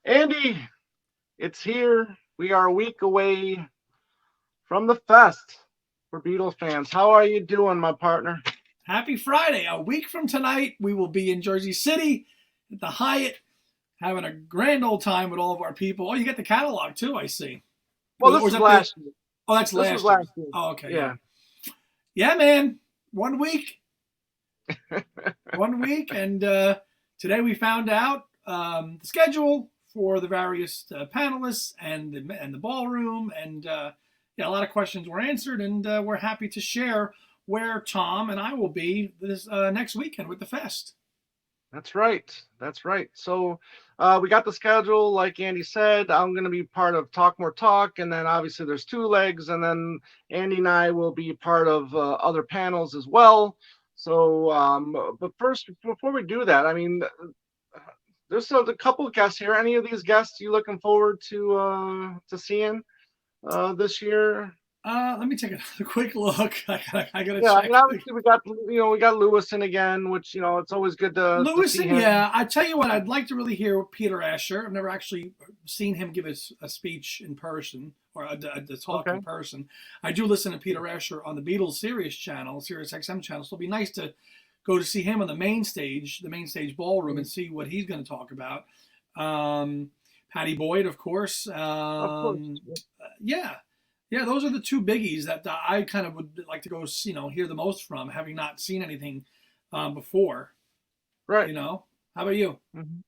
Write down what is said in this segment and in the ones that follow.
Andy, it's here. We are a week away from the Fest for Beatles fans. How are you doing, my partner? Happy Friday. A week from tonight, we will be in Jersey City at the Hyatt having a grand old time with all of our people. Oh, you get the catalog too, I see. Well, Or this is was that the. last year. Oh, that's This was last year's. last year. Oh, okay, yeah. Yeah. Yeah, man. 1 week. 1 week. And today we found out the schedule for the various panelists and the ballroom. And yeah, a lot of questions were answered. And we're happy to share where Tom and I will be this next weekend with the Fest. That's right. That's right. So we got the schedule, like Andy said. I'm going to be part of Talk More Talk, and then obviously there's two legs, and then Andy and I will be part of other panels as well. So, but first, before we do that, I mean, there's a couple of guests here. Any of these guests you looking forward to seeing this year? Let me take a quick look. I gotta Yeah, I check. mean, obviously we got Lewis in again, which it's always good to see Lewison, him. yeah. I tell you what, I'd like to really hear Peter Asher. I've never actually seen him give a speech in person or a talk Okay. in person. I do listen to Peter Asher on the Beatles Sirius channel, Sirius XM channel. So it'll be nice to go to see him on the main stage ballroom, and see what he's going to talk about. Um, Patty Boyd, of course. Of course. Yeah, yeah. Those are the two biggies that I kind of would like to go, hear the most from, having not seen anything before. Right. You know, how about you? Mhm.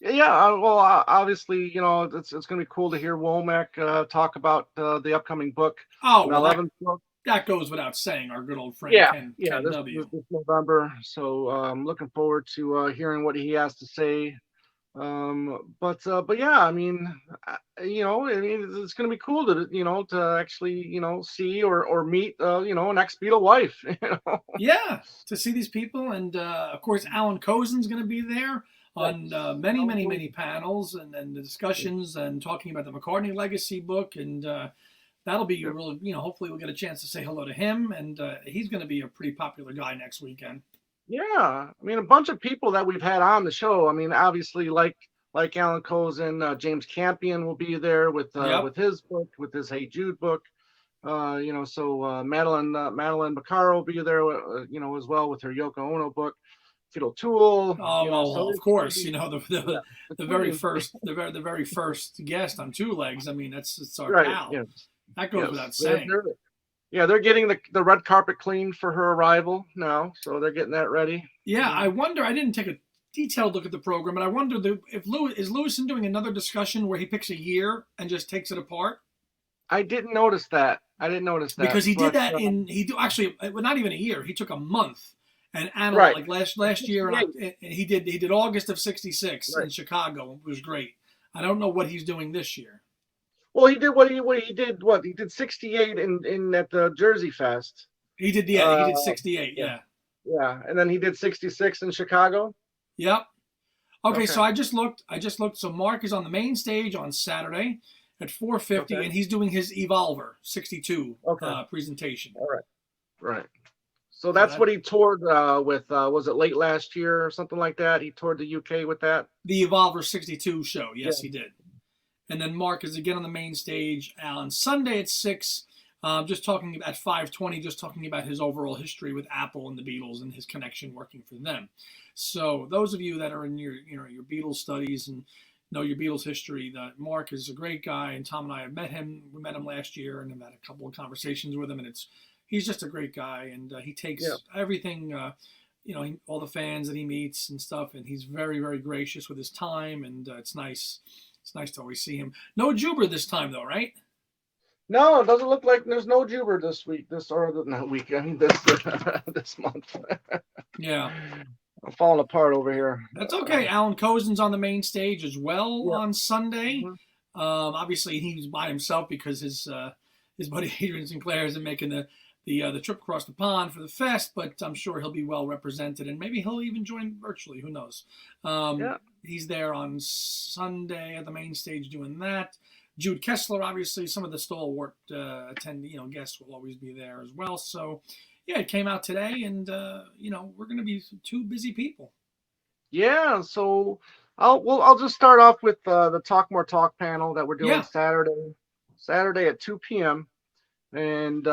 Yeah, well, obviously, it's going to be cool to hear Womack talk about the upcoming book, Oh the well, that 11th book. that goes without saying. Our good old friend Yeah, Ken yeah, this, W. this, this November. So looking forward to hearing what he has to say. But yeah, I mean, it's going to be cool to actually see or meet an ex-Beatle wife. Yeah, to see these people, and of course Alan Cozen's going to be there on Yes. many, many, many panels and the discussions and talking about the McCartney Legacy book, and that'll be Yeah. really, hopefully we'll get a chance to say hello to him, and he's going to be a pretty popular guy next weekend. Yeah, I mean, a bunch of people that we've had on the show. I mean, obviously, like Alan Cozen, James Campion will be there Yep. with his book, with his Hey Jude book. So Madeline Bacaro will be there, as well with her Yoko Ono book, Fiddle Tool. Oh well, So of it's going to course, be, the yeah, it's the going very to be first the very first guest on Two Legs. I mean, it's our right. pal. Yes, That goes yes. without saying. They're getting the red carpet cleaned for her arrival now, so they're getting that ready. Yeah, Yeah. I wonder. I didn't take a detailed look at the program, but I wonder if Lewison doing another discussion where he picks a year and just takes it apart, I didn't notice that. I didn't notice that, because he did but that he do actually not even a year. He took a month and analyzed, right. like last year, and 68. he did August of '66 Right. in Chicago. It was great. I don't know what he's doing this year. Well, he did what he did. What he did 68 in at the Jersey Fest. He Uh, did '68. yeah, Yeah. yeah, and then he did 66 in Chicago. Yep. Okay, Okay, so I just looked. So Mark is on the main stage on Saturday at 4:50, okay, and he's doing his Evolver '62 okay. presentation. All right, right. So So that's that what he toured with. Was it late last year or something like that? He toured the UK with that. the Evolver '62 show. Yeah. Yes, he did. And then Mark is again on the main stage on Sunday at 6. Just talking at 5:20, just talking about his overall history with Apple and the Beatles and his connection working for them. So those of you that are in your Beatles studies and know your Beatles history, that Mark is a great guy, and Tom and I have met him. We met him last year and have had a couple of conversations with him, and he's just a great guy, and he Yeah. takes everything. All the fans that he meets and stuff, and he's very, very gracious with his time, and it's nice. It's nice to always see him. No Juber this time, though, right? No, it doesn't look like there's no Juber this week. This or the not week. I mean this this month. Yeah, I'm falling apart over here. that's okay. Alan Cozen's on the main stage as well Yeah. on Sunday. Mhm. Obviously, he's by himself because his buddy Adrian Sinclair isn't making the trip across the pond for the fest, but I'm sure he'll be well represented, and maybe he'll even join virtually. Who knows? Yeah. He's there on Sunday at the main stage doing that. Jude Kessler, obviously, some of the stalwart guests will always be there as well. So, yeah, it came out today, and we're going to be two busy people. Yeah. So I'll just start off with the Talk More Talk panel that we're doing Yeah. Saturday at 2 p.m. And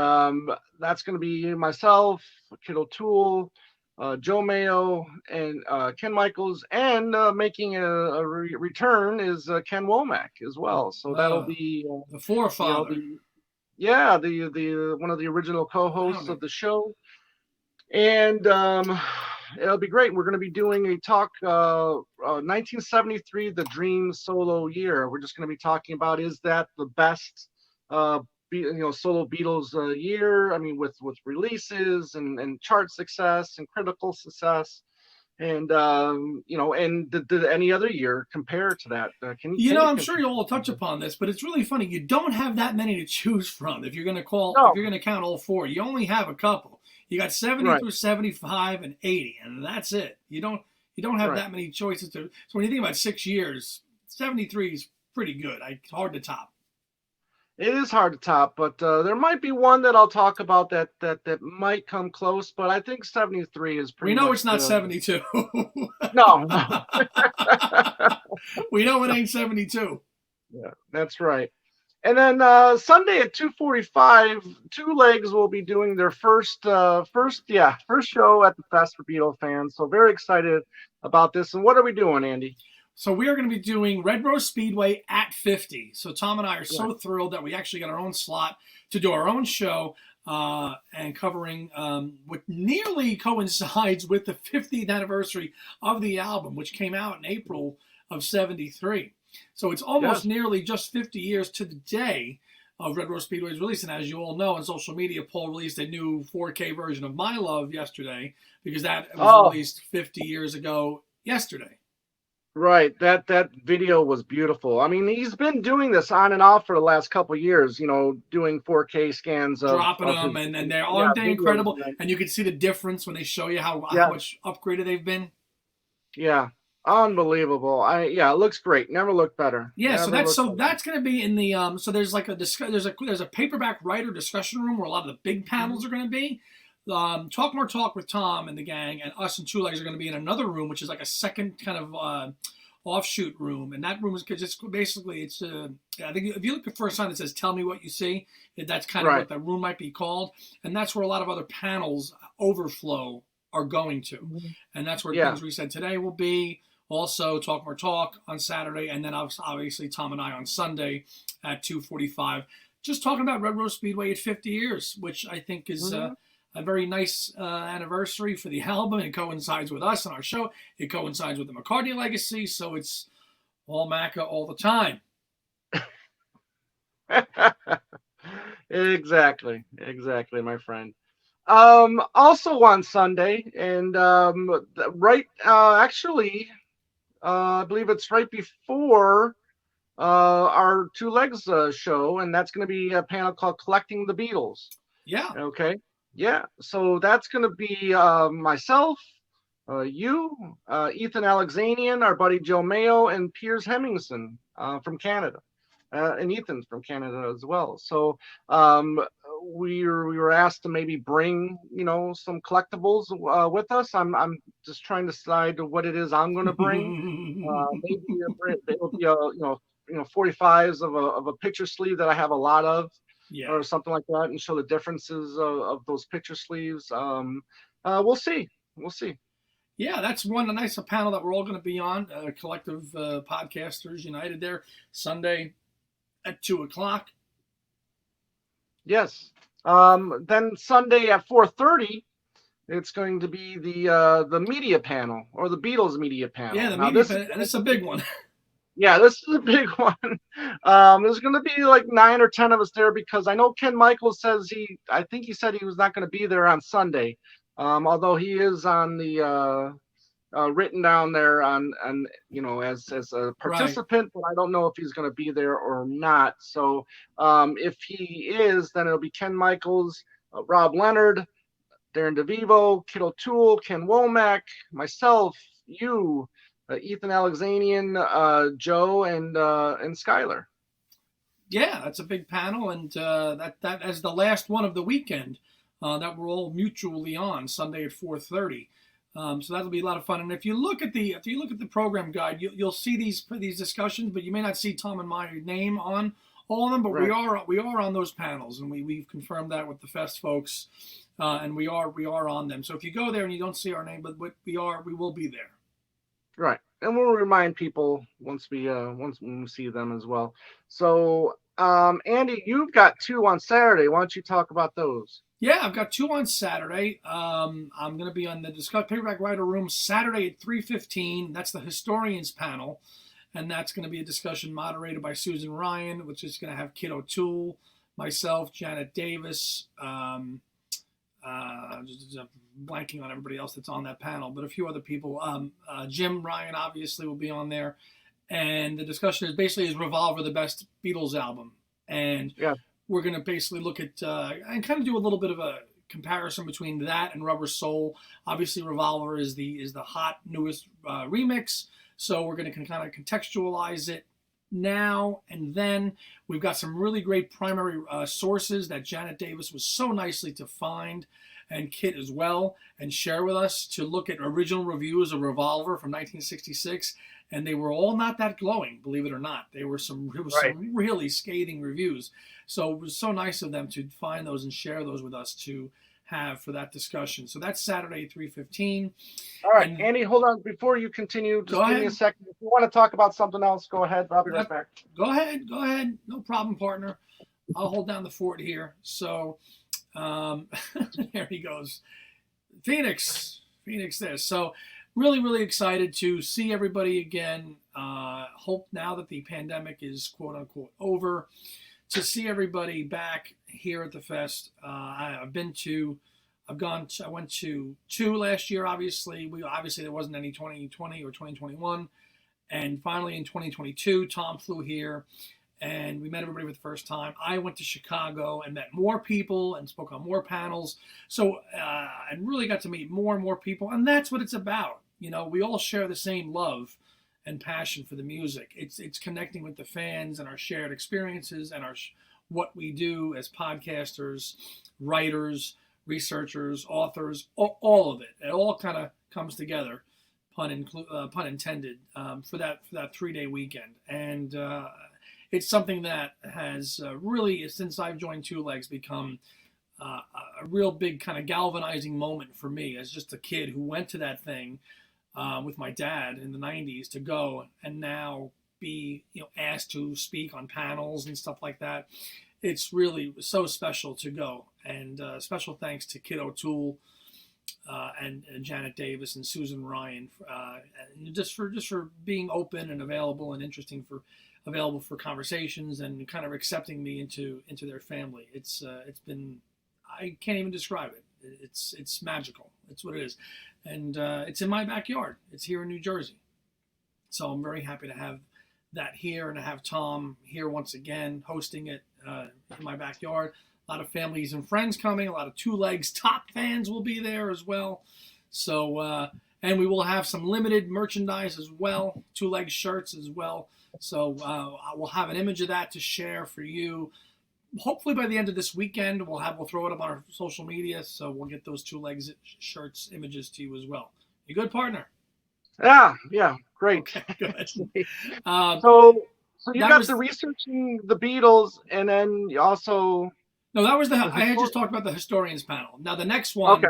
that's going to be myself, Kid O'Toole, Joe Mayo, and Ken Michaels, and making a return is Ken Womack as well. So that'll Uh, be, the you know, forefather. the one of the original co-hosts Founder. of the show, and it'll be great. We're going to be doing a talk 1973, the Dream solo year. We're just going to be talking about, is that the best solo Beatles year? I mean, with releases and chart success and critical success, and and did any other year compare to that? Can you I'm sure compare? you'll all touch upon this, but it's really funny. You don't have that many to choose from. If No, you're going to count all four, you only have a couple. You got 70 right, through 75 and 80, and that's it. You don't have right. that many choices to. So when you think about 6 years, 73 is pretty good. It's hard to top. It is hard to top, but there might be one that I'll talk about that might come close. But I think 73 is We pretty know much it's not the 72. no, no. We know it ain't 72. Yeah, that's right. And then Sunday at 2:45, Two Legs will be doing their first show at the Fest for Beatles Fans. So very excited about this. And what are we doing, Andy? So we are going to be doing Red Rose Speedway at 50. So Tom and I are Yeah. so thrilled that we actually got our own slot to do our own show and covering what nearly coincides with the 50th anniversary of the album, which came out in April of 73. So it's almost Yes. nearly just 50 years to the day of Red Rose Speedway's release. And as you all know, on social media, Paul released a new 4K version of My Love yesterday because that was Oh, released 50 years ago yesterday. right. That video was beautiful. I mean, he's been doing this on and off for the last couple years. Doing 4K scans of Dropping of his them, and they yeah aren't they videos. incredible? And you can see the difference when they show you how Yeah, much upgraded they've been. yeah, unbelievable. It looks great. Never looked better. Yeah, so Never that's looked so better. that's going to be in the so there's like there's a paperback writer discussion room where a lot of the big panels Mhm. are going to be. Talk More Talk with Tom and the gang, and us and Two Legs are going to be in another room, which is like a second kind of offshoot room, and that room is just basically I think if you look for a sign that says "Tell me what you see," that's kind of Right. what that room might be called, and that's where a lot of other panels overflow are going to, Mhm. and that's where Yeah. things we said today will be. Also, Talk More Talk on Saturday, and then obviously Tom and I on Sunday at 2:45, just talking about Red Rose Speedway at 50 years, which I think is Mhm. a very nice anniversary for the album. It coincides with us and our show. It coincides with the McCartney legacy, so it's all Macca all the time. Exactly, my friend. Also on Sunday, and right, actually, I believe it's right before our Two Legs show, and that's going to be a panel called "Collecting the Beatles." Yeah, Okay, yeah. So that's going to be myself, you, Ethan Alexanian, our buddy Joe Mayo, and Piers Hemmingson from Canada. And Ethan's from Canada as well. So um, we were asked to maybe bring some collectibles with us. I'm just trying to decide what it is I'm going to bring. Maybe it'll be 45s of a picture sleeve that I have a lot of, yeah. or something like that, and show the differences of those picture sleeves. We'll see. We'll see. Yeah, that's one a nice panel that we're all going to be on. Collective Podcasters United there Sunday at 2 o'clock. Yes. Then Sunday at 4:30, it's going to be the media panel, or the Beatles media Yeah, panel. the Now media, this is and it's a big one. yeah, this is a big one. There's going to be like 9 or 10 of us there because I know Ken Michaels says I think he said he was not going to be there on Sunday, although he is on the written down there on as a Right. participant, but I don't know if he's going to be there or not. So if he is, then it'll be Ken Michaels, Rob Leonard, Darren DeVivo, Kid O'Toole, Ken Womack, myself, you, Ethan Alexanian, Joe, and Skylar. Yeah, that's a big panel, and that as the last one of the weekend that we're all mutually on Sunday at 4:30. So that'll be a lot of fun. And if you look at the program guide, you'll see these discussions, but you may not see Tom and my name on all of them. But Right. we are on those panels, and we've confirmed that with the Fest folks, and we are on them. So if you go there and you don't see our name, but we will be there. Right. And we'll remind people once we see them as well. So Andy, you've got 2 on Saturday. Why don't you talk about those? Yeah, I've got 2 on Saturday. I'm going to be on the Discuss Paperback Writer Room Saturday at 3:15. That's the Historians panel, and that's going to be a discussion moderated by Susan Ryan, which is going to have Kit O'Toole, myself, Janet Davis, just blanking on everybody else that's on that panel, but a few other people. Jim Ryan obviously will be on there, and the discussion is basically is Revolver the best Beatles album, and Yeah. we're going to basically look at and kind of do a little bit of a comparison between that and Rubber Soul. Obviously, Revolver is the hot newest remix, so we're going to kind of contextualize it now and then. We've got some really great primary sources that Janet Davis was so nicely to find, and Kit as well, and share with us to look at original reviews of Revolver from 1966. And they were all not that glowing, believe it or not. There was some really scathing reviews. So it was so nice of them to find those and share those with us to have for that discussion. So that's Saturday, 3:15. All right, and Andy, hold on. Before you continue, just give me a second. If you want to talk about something else, go ahead. I'll be right back. Go ahead. No problem, partner. I'll hold down the fort here. So there he goes. Phoenix there. So really excited to see everybody again. Hope now that the pandemic is quote unquote over, to see everybody back here at the fest. I went to 2 last year. Obviously there wasn't any 2020 or 2021, and finally in 2022 Tom flew here and we met everybody for the first time. I went to Chicago and met more people and spoke on more panels. So and really got to meet more and more people, and that's what it's about. You know, we all share the same love and passion for the music. It's connecting with the fans and our shared experiences and what we do as podcasters, writers, researchers, authors, all of it. It all kind of comes together, pun intended, for that 3-day weekend. And it's something that has really, since I've joined Two Legs, become a real big kind of galvanizing moment for me as just a kid who went to that thing with my dad in the 90s to go and now be asked to speak on panels and stuff like that. It's really so special to go, and special thanks to Kit O'Toole and Janet Davis and Susan Ryan just for being open and available and available for conversations and kind of accepting me into their family. It's been, I can't even describe it. It's magical. It's what it is. And it's in my backyard. It's here in New Jersey. So I'm very happy to have that here and to have Tom here once again hosting it in my backyard. A lot of families and friends coming. A lot of Two Legs top fans will be there as well. So and we will have some limited merchandise as well, Two Legs shirts as well. So we'll have an image of that to share for you. Hopefully by the end of this weekend, we'll throw it up on our social media, so we'll get those Two Legs shirts images to you as well. You good, partner? Yeah, great. Okay, good. So you got the researching the Beatles, and then you also. No, that was I had just talked about the Historians panel. Now the next one,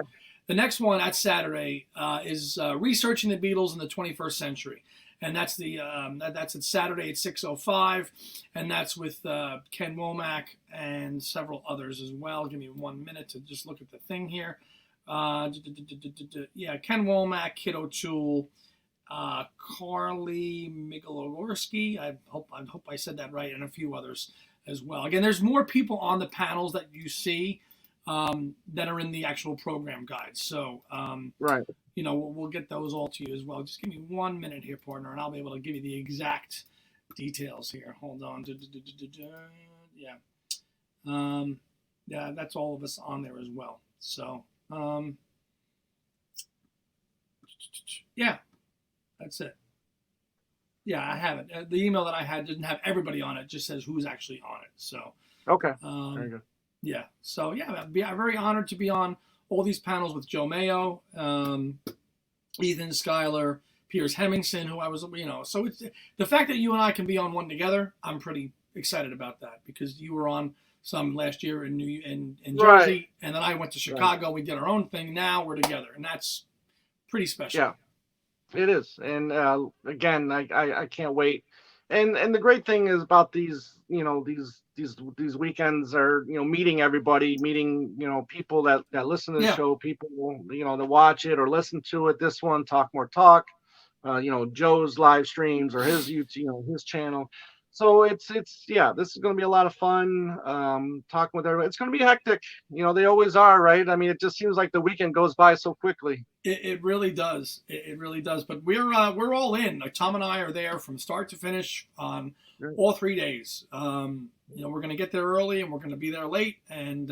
The next one at Saturday is researching the Beatles in the 21st century. And that's that's at Saturday at 6:05, and that's with Ken Womack and several others as well. Give me 1 minute to just look at the thing here. Yeah, Ken Womack, Kit O'Toole, Carly Migalorsky. I hope I said that right, and a few others as well. Again, there's more people on the panels that you see that are in the actual program guide. So right. We'll get those all to you as well. Just give me 1 minute here, partner, and I'll be able to give you the exact details here. Hold on. Yeah. Yeah, that's all of us on there as well. So, yeah, that's it. Yeah, I have it. The email that I had didn't have everybody on it. It just says who's actually on it. So, okay. Very good. Yeah. So, yeah, I'm very honored to be on all these panels with Joe Mayo. Ethan Schuyler, Piers Hemmingson, who I was, so it's the fact that you and I can be on one together. I'm pretty excited about that because you were on some last year in Right. Jersey, and then I went to Right. Chicago. We did our own thing. Now we're together, and that's pretty special. Yeah. It is, and again, I can't wait. And the great thing is about these, these weekends are, meeting everybody, meeting, people that listen to the Yeah, show, people, that watch it or listen to it. This one, Talk More Talk, Joe's live streams or his YouTube, his channel. So yeah, this is going to be a lot of fun. Talking with everybody, it's going to be hectic. They always are, right? I mean, it just seems like the weekend goes by so quickly. it really does. It really does. But we're all in. Like Tom and I are there from start to finish on Right. all 3 days. We're going to get there early and we're going to be there late and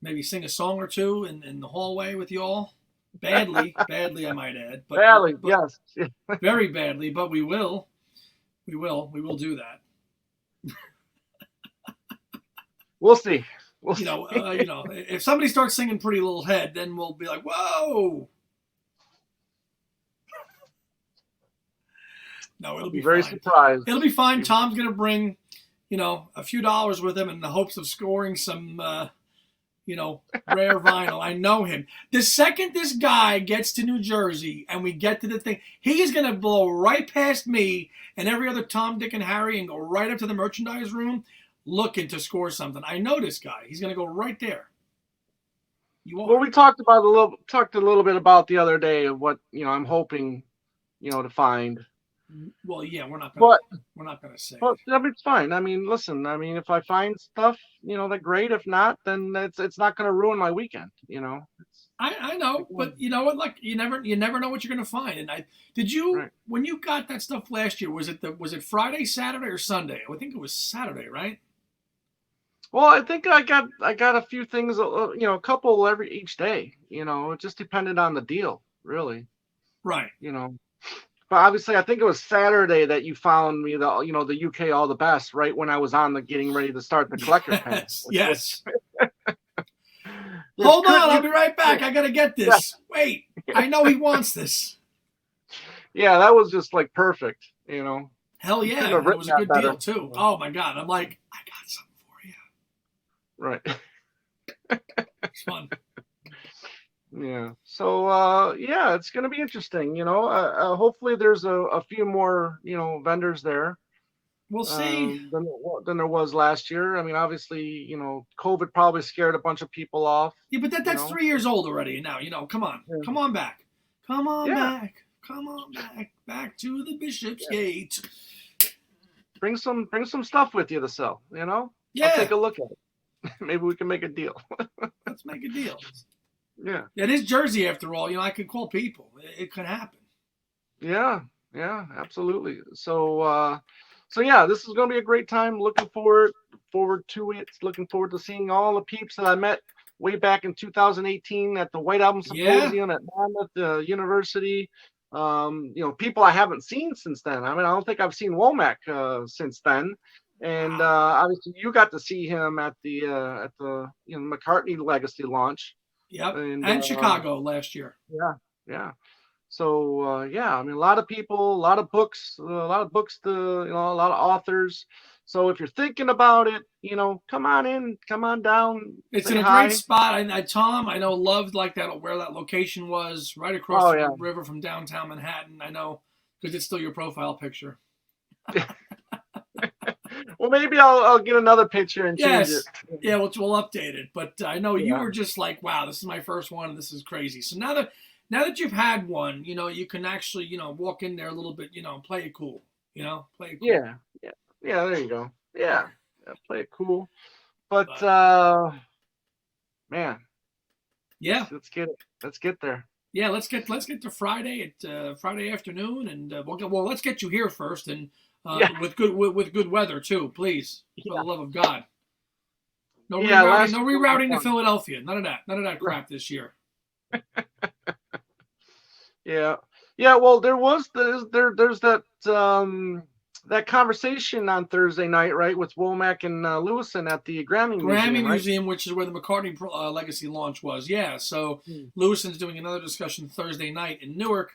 maybe sing a song or two in the hallway with you all. Badly, badly, I might add, Badly, but yes. very badly. But we will do that. We'll see. We'll see. If somebody starts singing "Pretty Little Head," then we'll be like, "Whoa!" No, it'll I'll be be very fine. surprised. It'll be fine. Tom's gonna bring, a few dollars with him in the hopes of scoring some, rare vinyl. I know him. The second this guy gets to New Jersey and we get to the thing, he is gonna blow right past me and every other Tom, Dick, and Harry and go right up to the merchandise room looking to score something. I know this guy. He's gonna go right there. You are. Well, we talked a little bit about the other day of what I'm hoping to find. Well, yeah, But we're not gonna say. I mean, it's fine. I mean, listen. I mean, if I find stuff, that great. If not, then it's not going to ruin my weekend. It's, I know, but you know what? Like you never know what you're gonna find. And did you right. when you got that stuff last year? Was it Friday, Saturday, or Sunday? I think it was Saturday, right? Well, I think I got a few things, a couple each day. It just depended on the deal, really. Right. But obviously, I think it was Saturday that you found me the UK All the Best right when I was on the getting ready to start the collector pen. Yes. Which Hold on, couldn't I'll you- be right back. I gotta get this. Wait, I know he wants this. Yeah, that was just like perfect. Hell You yeah, couldn't have and it was a written good that deal better. too. Oh my god, I'm like, I got something for you. Right. It's fun. Yeah. So yeah, it's gonna be interesting. Hopefully there's a few more vendors there We'll see. than there was last year. I mean, obviously, COVID probably scared a bunch of people off. Yeah, but that's know? 3 years old already now. Come on, Yeah. come on back, come on Yeah. back, come on back to the Bishop's Gate. Bring some stuff with you to sell. I'll Yeah, take a look at it. Maybe we can make a deal. let's make a deal. Yeah. It is Jersey after all. I could call people. It could happen. Yeah. Yeah. Absolutely. So yeah, this is going to be a great time. Looking forward to it. Looking forward to seeing all the peeps that I met way back in 2018 at the White Album Symposium at Monmouth University. People I haven't seen since then. I mean, I don't think I've seen Womack since then. And obviously, you got to see him at the McCartney Legacy launch. Yep, and Chicago last year. Yeah, yeah. So yeah, I mean, a lot of people, a lot of books, a lot of authors. So if you're thinking about it, come on in, come on down. It's say in a hi. great spot. Tom, I know, loved like that where that location was, right across the river from downtown Manhattan. I know because it's still your profile picture. Well, maybe I'll get another picture and change it. Yeah, we'll update it. But I know you were just like, wow, this is my first one, and this is crazy. So now that you've had one, you can actually, walk in there a little bit, play it cool, play it cool. Yeah. There you go. Yeah, play it cool. But man, yeah, let's get it. Let's get there. Yeah, let's get to Friday at Friday afternoon, and let's get you here first, and with good weather too, please, for the love of God. No rerouting to Philadelphia. None of that crap this year. Yeah. Well, there's that that conversation on Thursday night, right, with Womack and Lewison at the Grammy Museum, which is where the McCartney Legacy launch was. Yeah, so Lewison's doing another discussion Thursday night in Newark.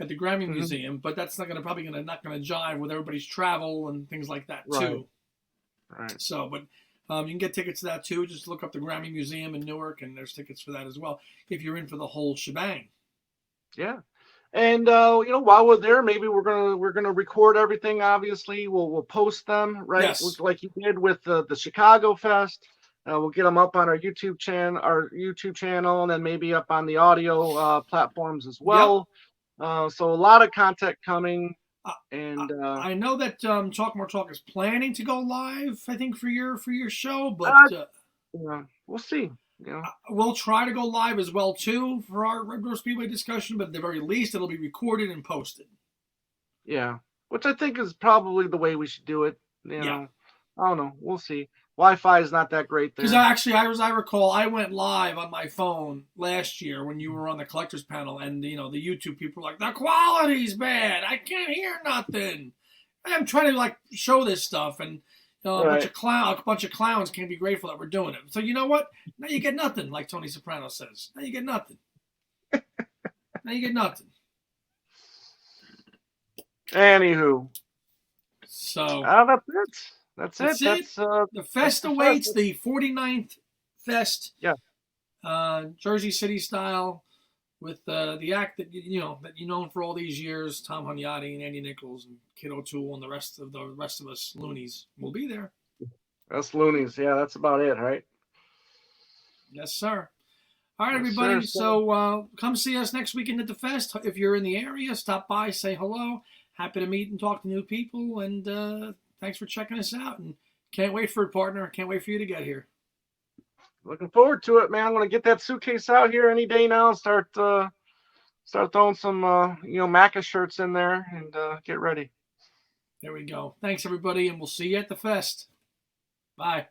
at the Grammy Mhm. Museum, but that's not gonna jive with everybody's travel and things like that Right. too. Right. So, but you can get tickets to that too. Just look up the Grammy Museum in Newark, and there's tickets for that as well if you're in for the whole shebang. Yeah. And while we're there, maybe we're gonna record everything. Obviously, we'll post them, right? Yes. Like you did with the Chicago Fest. We'll get them up on our YouTube channel, and then maybe up on the audio platforms as Yep. well. So a lot of content coming, I, I, and I know that Talk More Talk is planning to go live. I think for your show, but uh, we'll see. we'll try to go live as well too for our Retro Speedway discussion. But at the very least, it'll be recorded and posted. Yeah, which I think is probably the way we should do it. Yeah. I don't know. We'll see. Wi-Fi is not that great Because there. actually, I recall, I went live on my phone last year when you were on the collectors panel, and the YouTube people were like, the quality's bad. I can't hear nothing. I'm trying to like show this stuff, and a bunch of clowns can't be grateful that we're doing it. So you know what? Now you get nothing, like Tony Soprano says. Now you get nothing. Now you get nothing. Anywho, So that's it. That's it. The Fest awaits, the 49th Fest. Yeah. Jersey City style, with the act that you know for all these years, Tom Hunyadi and Andy Nichols and Kid O'Toole and the rest of us loonies will be there. Us loonies, yeah, that's about it, right? Yes, sir. All right, Yes, everybody. sir. So come see us next weekend at the Fest. If you're in the area, stop by, say hello. Happy to meet and talk to new people, and thanks for checking us out. And can't wait for it, partner. Can't wait for you to get here. Looking forward to it, man. I'm gonna get that suitcase out here any day now. Start throwing some Macca shirts in there and get ready. There we go. Thanks, everybody, and we'll see you at the Fest. Bye.